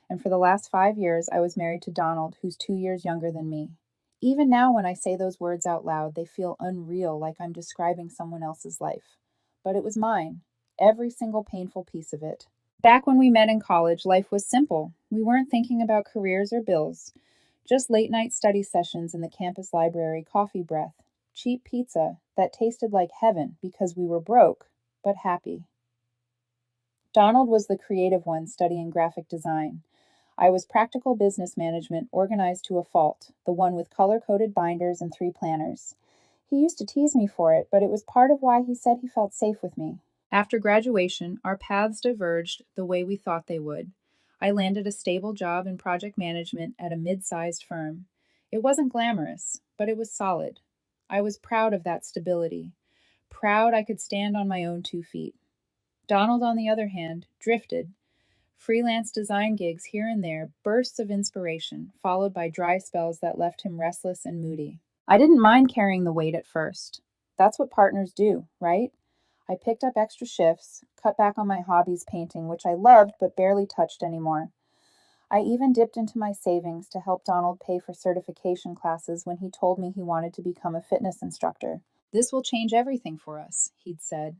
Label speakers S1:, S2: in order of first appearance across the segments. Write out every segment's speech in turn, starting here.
S1: And for the last 5 years, I was married to Donald, who's 2 years younger than me. Even now, when I say those words out loud, they feel unreal, like I'm describing someone else's life. But it was mine, every single painful piece of it. Back when we met in college, life was simple. We weren't thinking about careers or bills, just late night study sessions in the campus library, coffee breath, cheap pizza that tasted like heaven because we were broke, but happy. Donald was the creative one studying graphic design. I was practical business management, organized to a fault, the one with color coded binders and 3 planners. He used to tease me for it, but it was part of why he said he felt safe with me. After graduation, our paths diverged the way we thought they would. I landed a stable job in project management at a mid sized firm. It wasn't glamorous, but it was solid. I was proud of that stability, proud I could stand on my own 2 feet. Donald, on the other hand, drifted. Freelance design gigs here and there, bursts of inspiration, followed by dry spells that left him restless and moody. I didn't mind carrying the weight at first. That's what partners do, right? I picked up extra shifts, cut back on my hobbies painting, which I loved but barely touched anymore. I even dipped into my savings to help Donald pay for certification classes when he told me he wanted to become a fitness instructor. This will change everything for us, he'd said,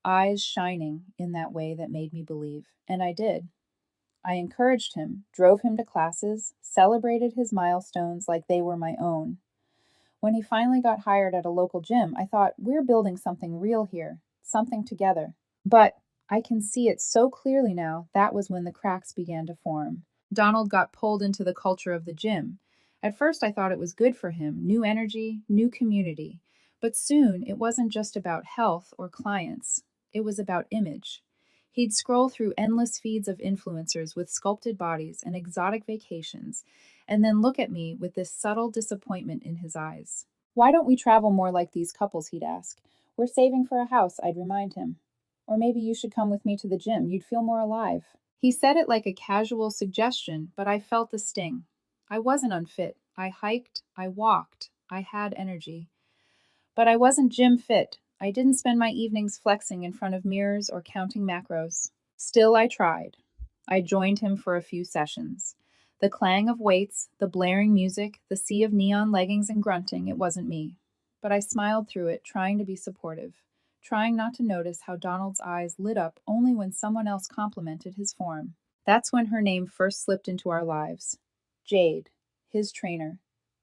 S1: eyes shining in that way that made me believe. And I did. I encouraged him, drove him to classes, celebrated his milestones like they were my own. When he finally got hired at a local gym, I thought, we're building something real here, something together. But I can see it so clearly now, that was when the cracks began to form. Donald got pulled into the culture of the gym. At first, I thought it was good for him, new energy, new community. But soon, it wasn't just about health or clients, it was about image. He'd scroll through endless feeds of influencers with sculpted bodies and exotic vacations, and then look at me with this subtle disappointment in his eyes. Why don't we travel more like these couples? He'd ask. We're saving for a house, I'd remind him. Or maybe you should come with me to the gym. You'd feel more alive. He said it like a casual suggestion, but I felt the sting. I wasn't unfit. I hiked, I walked, I had energy. But I wasn't gym fit. I didn't spend my evenings flexing in front of mirrors or counting macros. Still, I tried. I joined him for a few sessions. The clang of weights, the blaring music, the sea of neon leggings and grunting, it wasn't me. But I smiled through it, trying to be supportive, trying not to notice how Donald's eyes lit up only when someone else complimented his form. That's when her name first slipped into our lives. Jade, his trainer,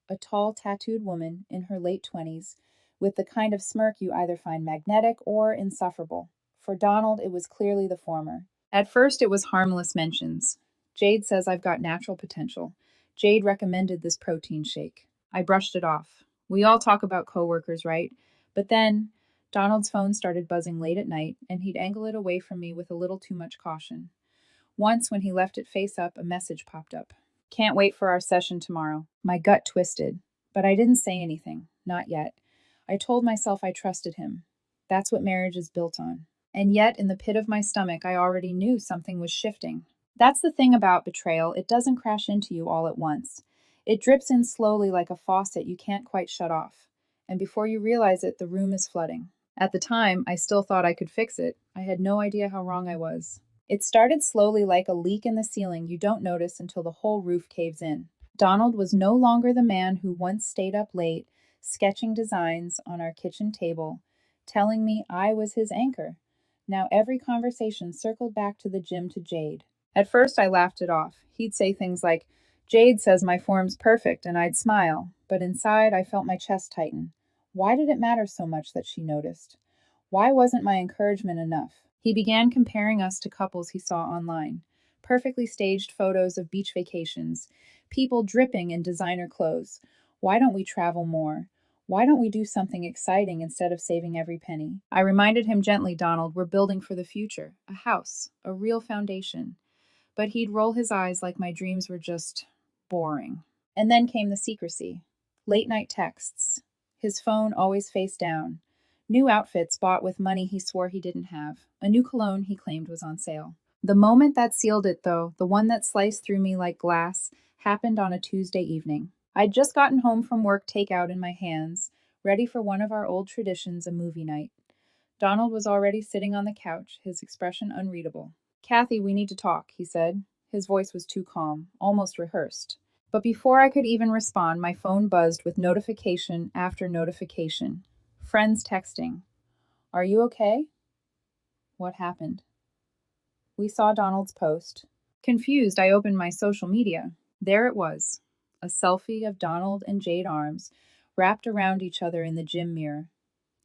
S1: a tall, tattooed woman in her late 20s, with the kind of smirk you either find magnetic or insufferable. For Donald, it was clearly the former. At first, it was harmless mentions. Jade says I've got natural potential. Jade recommended this protein shake. I brushed it off. We all talk about coworkers, right? But then Donald's phone started buzzing late at night, and he'd angle it away from me with a little too much caution. Once, when he left it face up, a message popped up. Can't wait for our session tomorrow. My gut twisted, but I didn't say anything. Not yet. I told myself I trusted him. That's what marriage is built on. And yet, in the pit of my stomach, I already knew something was shifting. That's the thing about betrayal, it doesn't crash into you all at once. It drips in slowly like a faucet you can't quite shut off. And before you realize it, the room is flooding. At the time, I still thought I could fix it. I had no idea how wrong I was. It started slowly like a leak in the ceiling you don't notice until the whole roof caves in. Donald was no longer the man who once stayed up late, sketching designs on our kitchen table, telling me I was his anchor. Now every conversation circled back to the gym to Jade. At first, I laughed it off. He'd say things like, Jade says my form's perfect, and I'd smile, but inside I felt my chest tighten. Why did it matter so much that she noticed? Why wasn't my encouragement enough? He began comparing us to couples he saw online. Perfectly staged photos of beach vacations, people dripping in designer clothes. Why don't we travel more? Why don't we do something exciting instead of saving every penny? I reminded him gently, Donald, we're building for the future. A house, a real foundation. But he'd roll his eyes like my dreams were just boring. And then came the secrecy. Late night texts. His phone always face down. New outfits bought with money he swore he didn't have. A new cologne he claimed was on sale. The moment that sealed it, though, the one that sliced through me like glass, happened on a Tuesday evening. I'd just gotten home from work, takeout in my hands, ready for one of our old traditions, a movie night. Donald was already sitting on the couch, his expression unreadable. Kathy, we need to talk, he said. His voice was too calm, almost rehearsed. But before I could even respond, my phone buzzed with notification after notification. Friends texting. Are you okay? What happened? We saw Donald's post. Confused, I opened my social media. There it was, a selfie of Donald and Jade arms wrapped around each other in the gym mirror.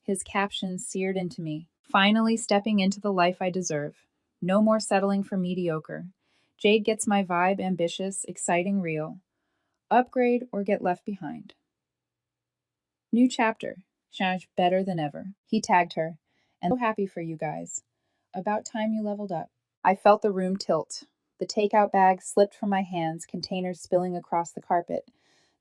S1: His caption seared into me. Finally stepping into the life I deserve. No more settling for mediocre. Jade gets my vibe, ambitious, exciting, real. Upgrade or get left behind. New chapter. Change better than ever. He tagged her. And so happy for you guys. About time you leveled up. I felt the room tilt. The takeout bag slipped from my hands, containers spilling across the carpet.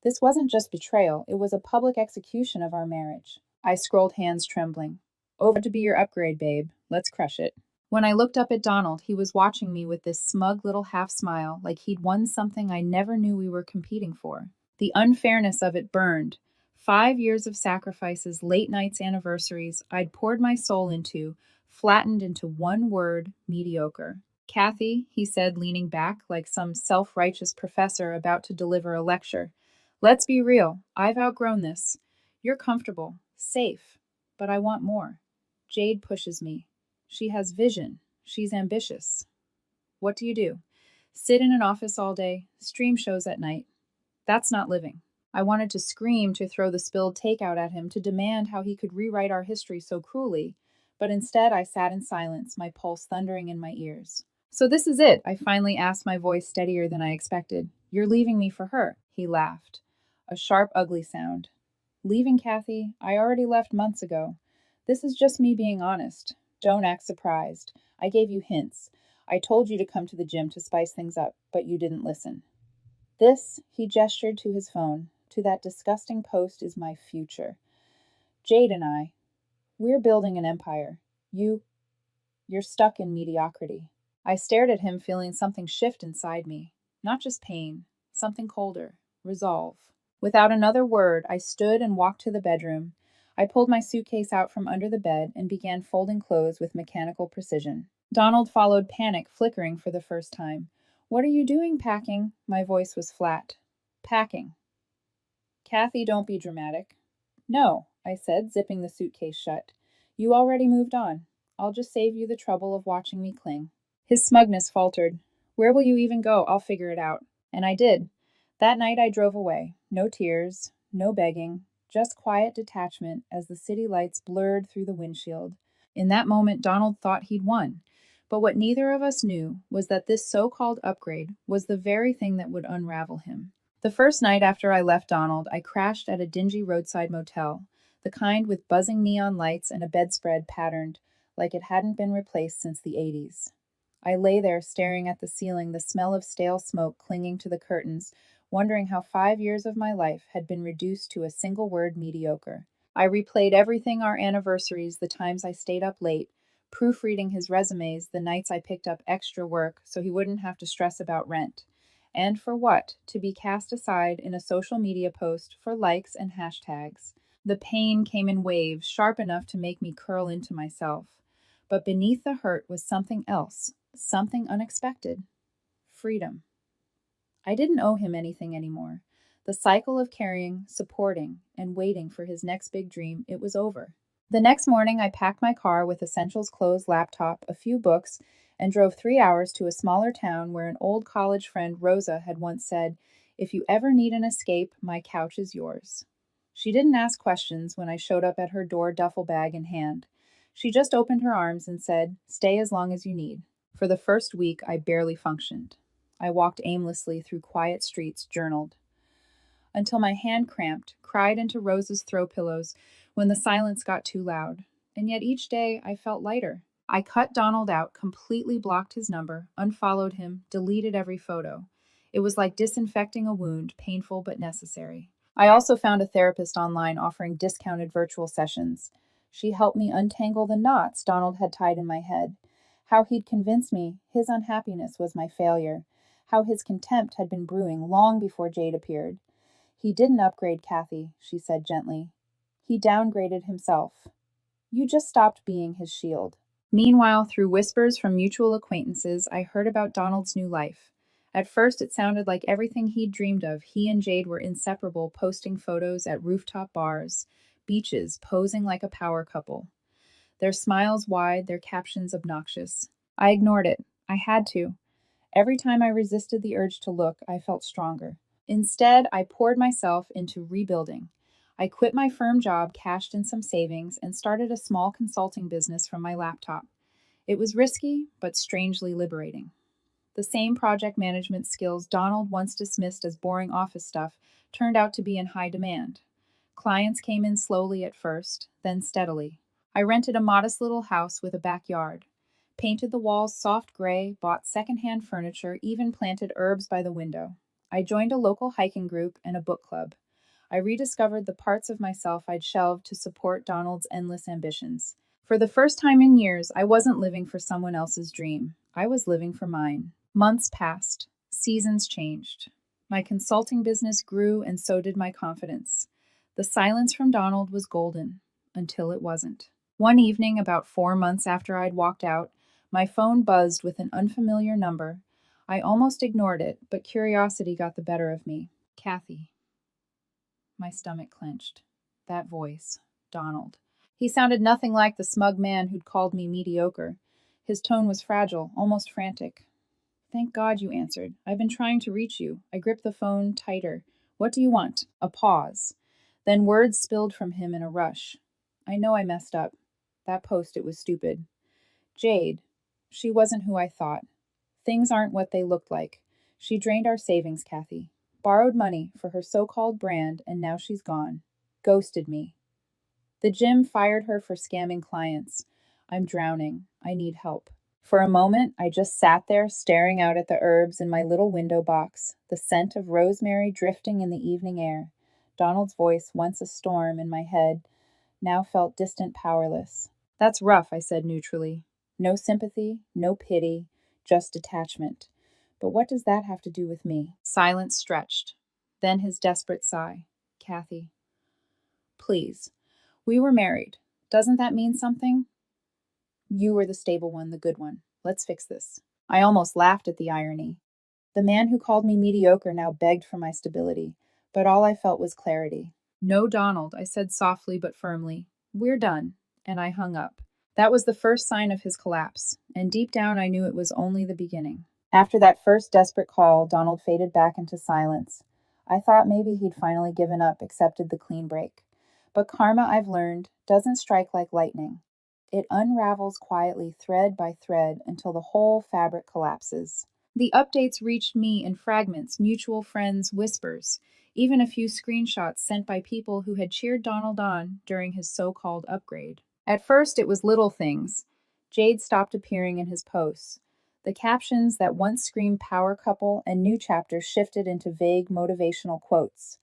S1: This wasn't just betrayal, it was a public execution of our marriage. I scrolled, hands trembling. Over to be your upgrade, babe. Let's crush it. When I looked up at Donald, he was watching me with this smug little half smile, like he'd won something I never knew we were competing for. The unfairness of it burned. 5 years of sacrifices, late nights, anniversaries, I'd poured my soul into, flattened into one word: mediocre. Kathy, he said, leaning back like some self righteous professor about to deliver a lecture. Let's be real. I've outgrown this. You're comfortable, safe, but I want more. Jade pushes me. She has vision. She's ambitious. What do you do? Sit in an office all day, stream shows at night. That's not living. I wanted to scream, to throw the spilled takeout at him, to demand how he could rewrite our history so cruelly, but instead I sat in silence, my pulse thundering in my ears. So this is it, I finally asked, my voice steadier than I expected. You're leaving me for her. He laughed. A sharp, ugly sound. Leaving, Kathy? I already left months ago. This is just me being honest. Don't act surprised. I gave you hints. I told you to come to the gym to spice things up, but you didn't listen. This, he gestured to his phone, to that disgusting post, is my future. Jade and I, we're building an empire. You're stuck in mediocrity. I stared at him, feeling something shift inside me. Not just pain, something colder. Resolve. Without another word, I stood and walked to the bedroom. I pulled my suitcase out from under the bed and began folding clothes with mechanical precision. Donald followed, panic flickering for the first time. What are you doing, packing? My voice was flat. Packing. Kathy, don't be dramatic. No, I said, zipping the suitcase shut. You already moved on. I'll just save you the trouble of watching me cling. His smugness faltered. Where will you even go? I'll figure it out. And I did. That night I drove away. No tears, no begging, just quiet detachment as the city lights blurred through the windshield. In that moment, Donald thought he'd won. But what neither of us knew was that this so-called upgrade was the very thing that would unravel him. The first night after I left Donald, I crashed at a dingy roadside motel, the kind with buzzing neon lights and a bedspread patterned like it hadn't been replaced since the 80s. I lay there staring at the ceiling, the smell of stale smoke clinging to the curtains, wondering how 5 years of my life had been reduced to a single word: mediocre. I replayed everything: our anniversaries, the times I stayed up late, proofreading his resumes, the nights I picked up extra work so he wouldn't have to stress about rent. And for what? To be cast aside in a social media post for likes and hashtags. The pain came in waves, sharp enough to make me curl into myself. But beneath the hurt was something else, something unexpected. Freedom. I didn't owe him anything anymore. The cycle of carrying, supporting, and waiting for his next big dream, it was over. The next morning, I packed my car with essentials, clothes, laptop, a few books, and drove 3 hours to a smaller town where an old college friend, Rosa, had once said, "If you ever need an escape, my couch is yours." She didn't ask questions when I showed up at her door, duffel bag in hand. She just opened her arms and said, "Stay as long as you need." For the first week, I barely functioned. I walked aimlessly through quiet streets, journaled, until my hand cramped, cried into Rosa's throw pillows when the silence got too loud. And yet each day I felt lighter. I cut Donald out, completely blocked his number, unfollowed him, deleted every photo. It was like disinfecting a wound, painful but necessary. I also found a therapist online offering discounted virtual sessions. She helped me untangle the knots Donald had tied in my head. How he'd convinced me his unhappiness was my failure. How his contempt had been brewing long before Jade appeared. He didn't upgrade Kathy, she said gently. He downgraded himself. You just stopped being his shield. Meanwhile, through whispers from mutual acquaintances, I heard about Donald's new life. At first, it sounded like everything he'd dreamed of. He and Jade were inseparable, posting photos at rooftop bars, beaches, posing like a power couple. Their smiles wide, their captions obnoxious. I ignored it. I had to. Every time I resisted the urge to look, I felt stronger. Instead, I poured myself into rebuilding. I quit my firm job, cashed in some savings, and started a small consulting business from my laptop. It was risky, but strangely liberating. The same project management skills Donald once dismissed as boring office stuff turned out to be in high demand. Clients came in slowly at first, then steadily. I rented a modest little house with a backyard, painted the walls soft gray, bought secondhand furniture, even planted herbs by the window. I joined a local hiking group and a book club. I rediscovered the parts of myself I'd shelved to support Donald's endless ambitions. For the first time in years, I wasn't living for someone else's dream. I was living for mine. Months passed. Seasons changed. My consulting business grew, and so did my confidence. The silence from Donald was golden, until it wasn't. One evening, about 4 months after I'd walked out, my phone buzzed with an unfamiliar number. I almost ignored it, but curiosity got the better of me. Kathy. My stomach clenched. That voice. Donald. He sounded nothing like the smug man who'd called me mediocre. His tone was fragile, almost frantic. Thank God you answered. I've been trying to reach you. I gripped the phone tighter. What do you want? A pause. Then words spilled from him in a rush. I know I messed up. That post, it was stupid. Jade. She wasn't who I thought. Things aren't what they looked like. She drained our savings, Kathy. Borrowed money for her so-called brand, and now she's gone. Ghosted me. The gym fired her for scamming clients. I'm drowning. I need help. For a moment, I just sat there staring out at the herbs in my little window box, the scent of rosemary drifting in the evening air. Donald's voice, once a storm in my head, now felt distant, powerless. That's rough, I said neutrally. No sympathy, no pity, just detachment. But what does that have to do with me? Silence stretched. Then his desperate sigh. Kathy. Please. We were married. Doesn't that mean something? You were the stable one, the good one. Let's fix this. I almost laughed at the irony. The man who called me mediocre now begged for my stability, but all I felt was clarity. No, Donald, I said softly but firmly. We're done. And I hung up. That was the first sign of his collapse, and deep down I knew it was only the beginning. After that first desperate call, Donald faded back into silence. I thought maybe he'd finally given up, accepted the clean break. But karma, I've learned, doesn't strike like lightning. It unravels quietly, thread by thread, until the whole fabric collapses. The updates reached me in fragments, mutual friends' whispers, even a few screenshots sent by people who had cheered Donald on during his so-called upgrade. At first, it was little things. Jade stopped appearing in his posts. The captions that once screamed power couple and new chapters shifted into vague motivational quotes.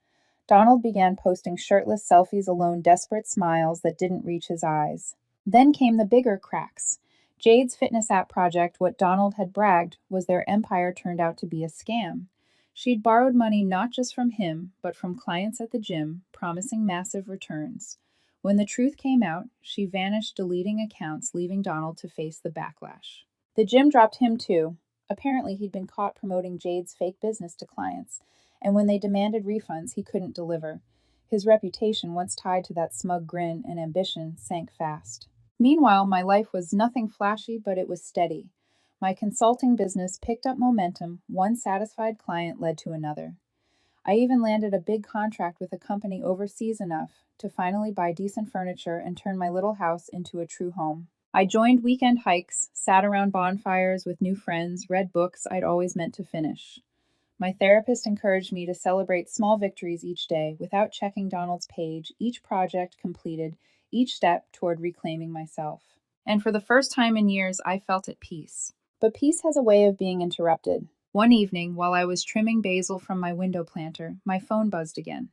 S1: Donald began posting shirtless selfies alone, desperate smiles that didn't reach his eyes. Then came the bigger cracks. Jade's fitness app project, what Donald had bragged was their empire, turned out to be a scam. She'd borrowed money not just from him, but from clients at the gym, promising massive returns. When the truth came out, she vanished, deleting accounts, leaving Donald to face the backlash. The gym dropped him too. Apparently, he'd been caught promoting Jade's fake business to clients, and when they demanded refunds, he couldn't deliver. His reputation, once tied to that smug grin and ambition, sank fast. Meanwhile, my life was nothing flashy, but it was steady. My consulting business picked up momentum. One satisfied client led to another. I even landed a big contract with a company overseas enough to finally buy decent furniture and turn my little house into a true home. I joined weekend hikes, sat around bonfires with new friends, read books I'd always meant to finish. My therapist encouraged me to celebrate small victories each day without checking Donald's page, each project completed, each step toward reclaiming myself. And for the first time in years, I felt at peace. But peace has a way of being interrupted. One evening, while I was trimming basil from my window planter, my phone buzzed again.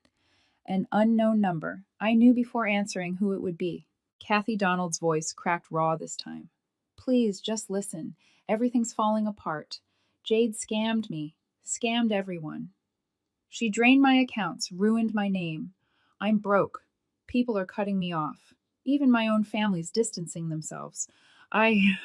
S1: An unknown number. I knew before answering who it would be. Kathy Donald's voice cracked raw this time. Please, just listen. Everything's falling apart. Jade scammed me. Scammed everyone. She drained my accounts, ruined my name. I'm broke. People are cutting me off. Even my own family's distancing themselves. I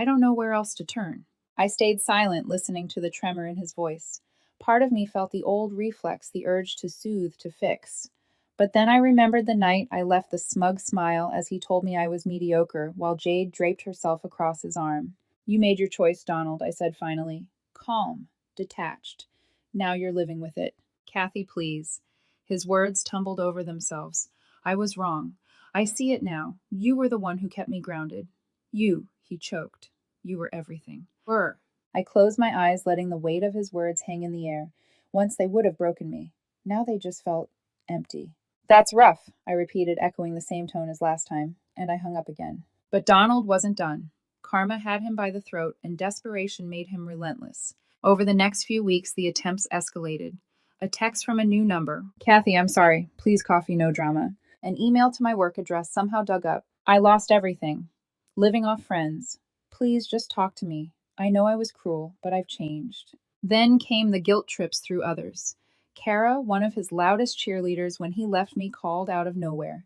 S1: don't know where else to turn. I stayed silent, listening to the tremor in his voice. Part of me felt the old reflex, the urge to soothe, to fix. But then I remembered the night I left the smug smile as he told me I was mediocre, while Jade draped herself across his arm. You made your choice, Donald, I said finally. Calm, detached. Now you're living with it. Kathy, please. His words tumbled over themselves. I was wrong. I see it now. You were the one who kept me grounded. You, he choked. You were everything. Were. I closed my eyes, letting the weight of his words hang in the air. Once they would have broken me. Now they just felt empty. That's rough, I repeated, echoing the same tone as last time, and I hung up again. But Donald wasn't done. Karma had him by the throat, and desperation made him relentless. Over the next few weeks, the attempts escalated. A text from a new number. Kathy, I'm sorry. Please coffee, no drama. An email to my work address somehow dug up. I lost everything. Living off friends. Please just talk to me. I know I was cruel, but I've changed. Then came the guilt trips through others. Kara, one of his loudest cheerleaders when he left me, called out of nowhere.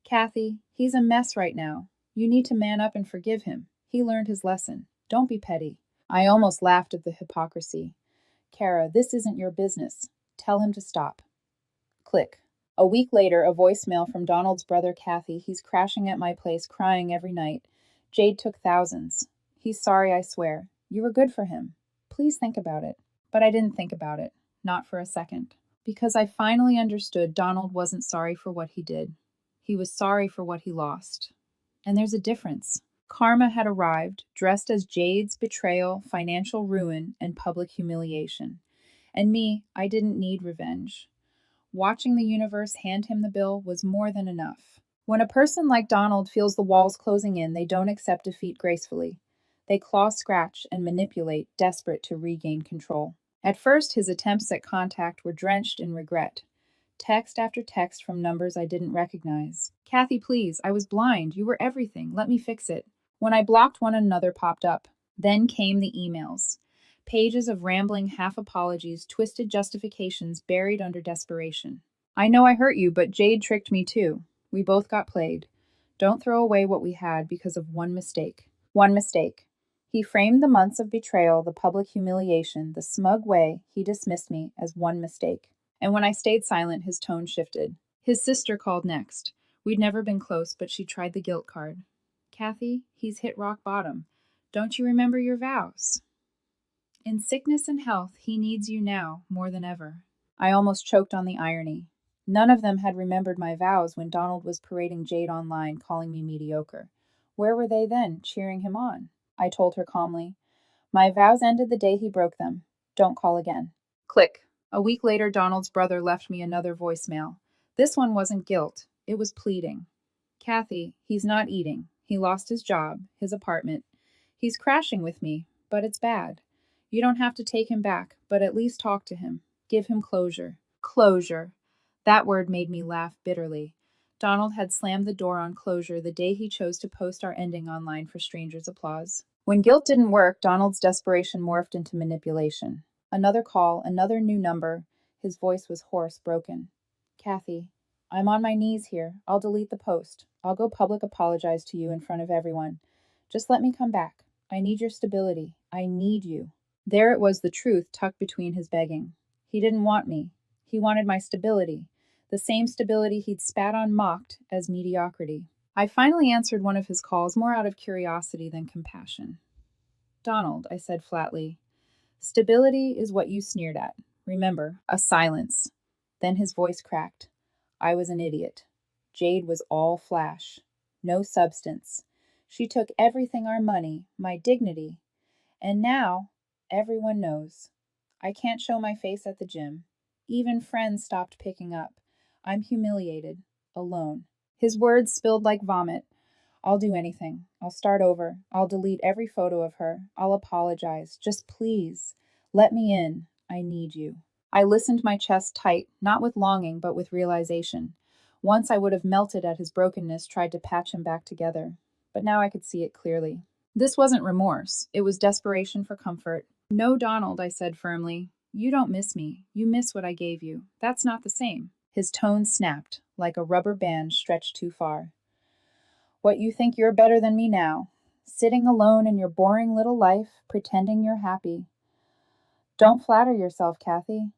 S1: Kathy, he's a mess right now. You need to man up and forgive him. He learned his lesson. Don't be petty. I almost laughed at the hypocrisy. Kara, this isn't your business. Tell him to stop. Click. A week later, a voicemail from Donald's brother Kathy. He's crashing at my place, crying every night. Jade took thousands. He's sorry, I swear. You were good for him. Please think about it. But I didn't think about it. Not for a second. Because I finally understood Donald wasn't sorry for what he did. He was sorry for what he lost. And there's a difference. Karma had arrived, dressed as Jade's betrayal, financial ruin, and public humiliation. And me, I didn't need revenge. Watching the universe hand him the bill was more than enough. When a person like Donald feels the walls closing in, they don't accept defeat gracefully. They claw, scratch, and manipulate, desperate to regain control. At first, his attempts at contact were drenched in regret. Text after text from numbers I didn't recognize. Kathy, please, I was blind. You were everything. Let me fix it. When I blocked one, another popped up. Then came the emails. Pages of rambling half apologies, twisted justifications buried under desperation. I know I hurt you, but Jade tricked me too. We both got played. Don't throw away what we had because of one mistake. One mistake. He framed the months of betrayal, the public humiliation, the smug way he dismissed me as one mistake. And when I stayed silent, his tone shifted. His sister called next. We'd never been close, but she tried the guilt card. Kathy, he's hit rock bottom. Don't you remember your vows? In sickness and health, he needs you now more than ever. I almost choked on the irony. None of them had remembered my vows when Donald was parading Jade online, calling me mediocre. Where were they then, cheering him on? I told her calmly. My vows ended the day he broke them. Don't call again. Click. A week later, Donald's brother left me another voicemail. This one wasn't guilt. It was pleading. Kathy, he's not eating. He lost his job, his apartment. He's crashing with me, but it's bad. You don't have to take him back, but at least talk to him. Give him closure. Closure. That word made me laugh bitterly. Donald had slammed the door on closure the day he chose to post our ending online for strangers' applause. When guilt didn't work, Donald's desperation morphed into manipulation. Another call, another new number. His voice was hoarse, broken. Kathy, I'm on my knees here. I'll delete the post. I'll go public apologize to you in front of everyone. Just let me come back. I need your stability. I need you. There it was, the truth tucked between his begging. He didn't want me. He wanted my stability. The same stability he'd spat on, mocked as mediocrity. I finally answered one of his calls more out of curiosity than compassion. Donald, I said flatly, stability is what you sneered at. Remember, a silence. Then his voice cracked. I was an idiot. Jade was all flash. No substance. She took everything, our money, my dignity. And now, everyone knows. I can't show my face at the gym. Even friends stopped picking up. I'm humiliated, alone. His words spilled like vomit. I'll do anything. I'll start over. I'll delete every photo of her. I'll apologize. Just please, let me in. I need you. I listened, my chest tight, not with longing, but with realization. Once I would have melted at his brokenness, tried to patch him back together. But now I could see it clearly. This wasn't remorse. It was desperation for comfort. No, Donald, I said firmly. You don't miss me. You miss what I gave you. That's not the same. His tone snapped, like a rubber band stretched too far. What you think you're better than me now? sitting alone in your boring little life, pretending you're happy. Don't flatter yourself, Kathy.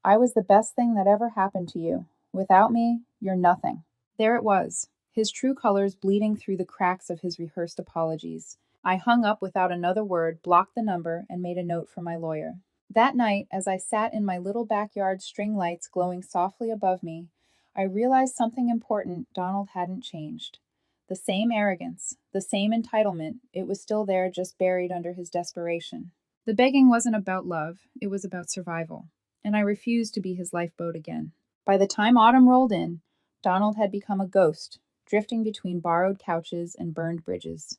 S1: I was the best thing that ever happened to you. Without me, you're nothing." There it was, his true colors bleeding through the cracks of his rehearsed apologies. I hung up without another word, blocked the number, and made a note for my lawyer. That night, as I sat in my little backyard, string lights glowing softly above me, I realized something important. Donald hadn't changed. The same arrogance, the same entitlement, it was still there, just buried under his desperation. The begging wasn't about love, it was about survival, and I refused to be his lifeboat again. By the time autumn rolled in, Donald had become a ghost, drifting between borrowed couches and burned bridges.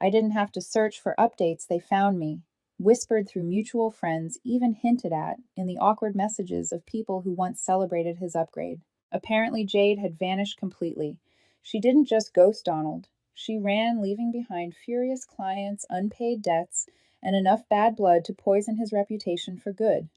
S1: I didn't have to search for updates, they found me, whispered through mutual friends, even hinted at in the awkward messages of people who once celebrated his upgrade. Apparently, Jade had vanished completely. She didn't just ghost Donald. She ran, leaving behind furious clients, unpaid debts, and enough bad blood to poison his reputation for good.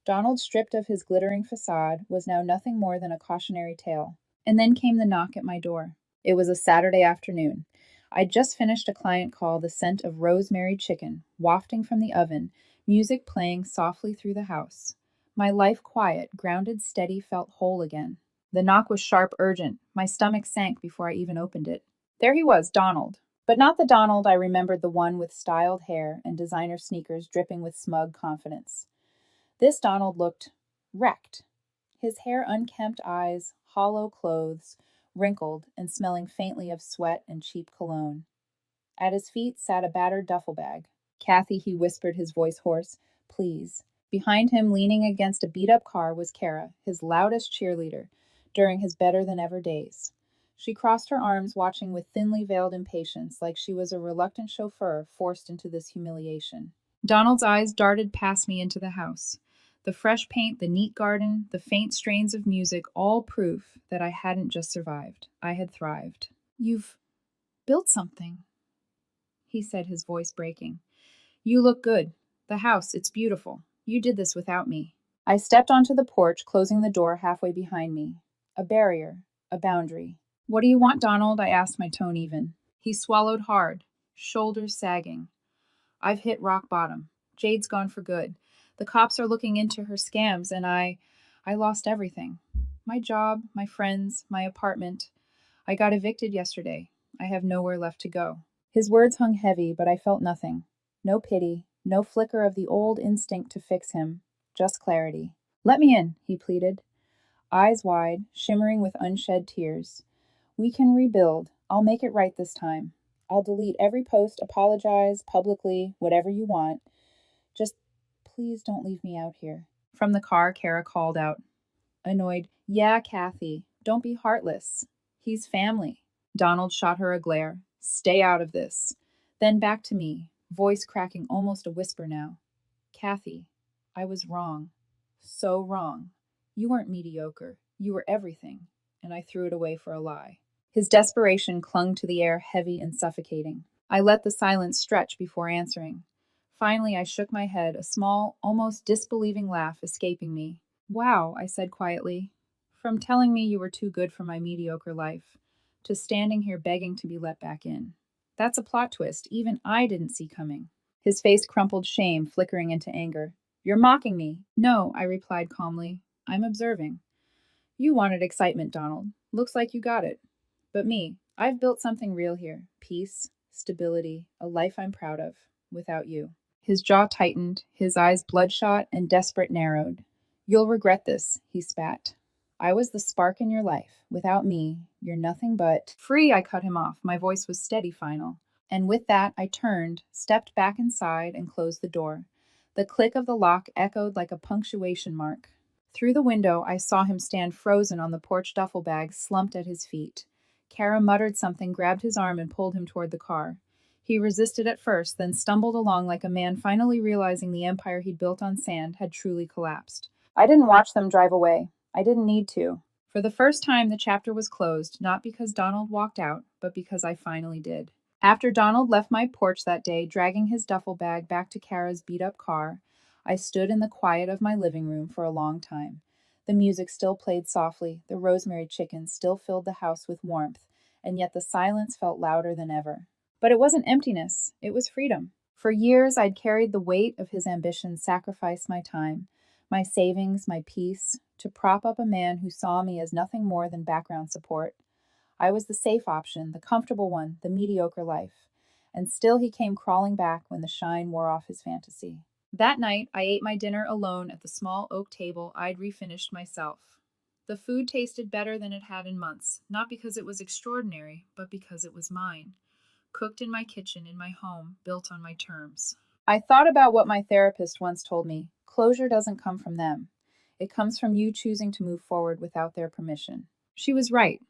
S1: Donald, stripped of his glittering facade, was now nothing more than a cautionary tale. And then came the knock at my door. It was a Saturday afternoon. I'd just finished a client call, the scent of rosemary chicken wafting from the oven, music playing softly through the house. My life quiet, grounded, steady, felt whole again. The knock was sharp, urgent. My stomach sank before I even opened it. There he was, Donald. But not the Donald I remembered, the one with styled hair and designer sneakers dripping with smug confidence. This Donald looked wrecked. His hair unkempt, eyes, hollow clothes, wrinkled and smelling faintly of sweat and cheap cologne. At his feet sat a battered duffel bag. "Kathy," he whispered, his voice hoarse, "please." Behind him, leaning against a beat-up car, was Kara, his loudest cheerleader during his better-than-ever days. She crossed her arms, watching with thinly veiled impatience, like she was a reluctant chauffeur forced into this humiliation. Donald's eyes darted past me into the house. The fresh paint, the neat garden, the faint strains of music, all proof that I hadn't just survived. I had thrived. "You've built something," he said, his voice breaking. "You look good. The house, it's beautiful. You did this without me." I stepped onto the porch, closing the door halfway behind me. A barrier, a boundary. "What do you want, Donald?" I asked, my tone even. He swallowed hard, shoulders sagging. "I've hit rock bottom. Jade's gone for good. The cops are looking into her scams, and I lost everything. My job, my friends, my apartment. I got evicted yesterday. I have nowhere left to go." His words hung heavy, but I felt nothing. No pity, no flicker of the old instinct to fix him, just clarity. "Let me in," he pleaded, eyes wide, shimmering with unshed tears. "We can rebuild. I'll make it right this time. I'll delete every post, apologize publicly, whatever you want. Just please don't leave me out here." From the car, Kara called out, annoyed, "Yeah, Kathy, don't be heartless. He's family." Donald shot her a glare. "Stay out of this." Then back to me, voice cracking almost a whisper now. "Kathy, I was wrong. So wrong. You weren't mediocre. You were everything." And I threw it away for a lie. His desperation clung to the air, heavy and suffocating. I let the silence stretch before answering. Finally, I shook my head, a small, almost disbelieving laugh escaping me. "Wow," I said quietly. "From telling me you were too good for my mediocre life, to standing here begging to be let back in. That's a plot twist even I didn't see coming." His face crumpled, shame flickering into anger. "You're mocking me." "No," I replied calmly. "I'm observing. You wanted excitement, Donald. Looks like you got it. But me, I've built something real here. Peace, stability, a life I'm proud of, without you." His jaw tightened, his eyes bloodshot and desperate narrowed. "You'll regret this," he spat. "I was the spark in your life. Without me, you're nothing but—" "Free," I cut him off. My voice was steady, final. And with that, I turned, stepped back inside, and closed the door. The click of the lock echoed like a punctuation mark. Through the window, I saw him stand frozen on the porch, duffel bag slumped at his feet. Kara muttered something, grabbed his arm, and pulled him toward the car. He resisted at first, then stumbled along like a man finally realizing the empire he'd built on sand had truly collapsed. I didn't watch them drive away. I didn't need to. For the first time, the chapter was closed, not because Donald walked out, but because I finally did. After Donald left my porch that day, dragging his duffel bag back to Kara's beat-up car, I stood in the quiet of my living room for a long time. The music still played softly, the rosemary chicken still filled the house with warmth, and yet the silence felt louder than ever. But it wasn't emptiness, it was freedom. For years, I'd carried the weight of his ambition, sacrificed my time, my savings, my peace, to prop up a man who saw me as nothing more than background support. I was the safe option, the comfortable one, the mediocre life. And still he came crawling back when the shine wore off his fantasy. That night, I ate my dinner alone at the small oak table I'd refinished myself. The food tasted better than it had in months, not because it was extraordinary, but because it was mine, cooked in my kitchen in my home, built on my terms. I thought about what my therapist once told me: closure doesn't come from them. It comes from you choosing to move forward without their permission. She was right.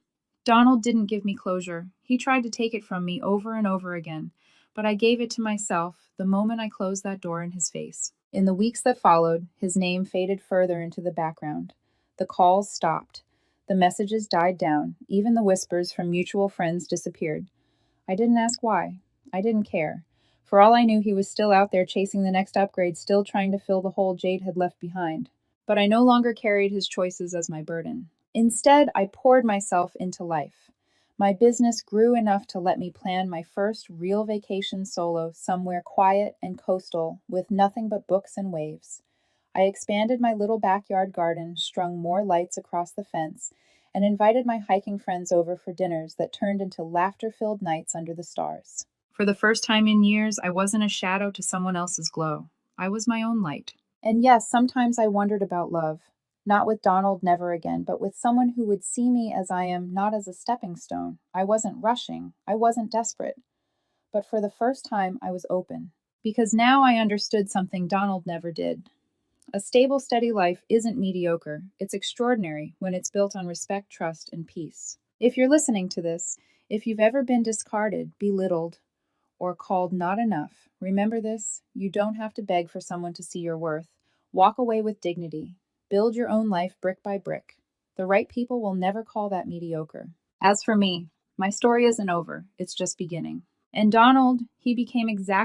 S1: Donald didn't give me closure. He tried to take it from me over and over again, but I gave it to myself the moment I closed that door in his face. In the weeks that followed, his name faded further into the background. The calls stopped. The messages died down. Even the whispers from mutual friends disappeared. I didn't ask why. I didn't care. For all I knew, he was still out there chasing the next upgrade, still trying to fill the hole Jade had left behind. But I no longer carried his choices as my burden. Instead, I poured myself into life. My business grew enough to let me plan my first real vacation solo somewhere quiet and coastal with nothing but books and waves. I expanded my little backyard garden, strung more lights across the fence, and invited my hiking friends over for dinners that turned into laughter-filled nights under the stars. For the first time in years, I wasn't a shadow to someone else's glow. I was my own light. And yes, sometimes I wondered about love. Not with Donald, never again, but with someone who would see me as I am, not as a stepping stone. I wasn't rushing. I wasn't desperate. But for the first time, I was open. Because now I understood something Donald never did. A stable, steady life isn't mediocre. It's extraordinary when it's built on respect, trust, and peace. If you're listening to this, if you've ever been discarded, belittled, or called not enough, remember this: you don't have to beg for someone to see your worth. Walk away with dignity. Build your own life brick by brick. The right people will never call that mediocre. As for me, my story isn't over. It's just beginning. And Donald, he became exactly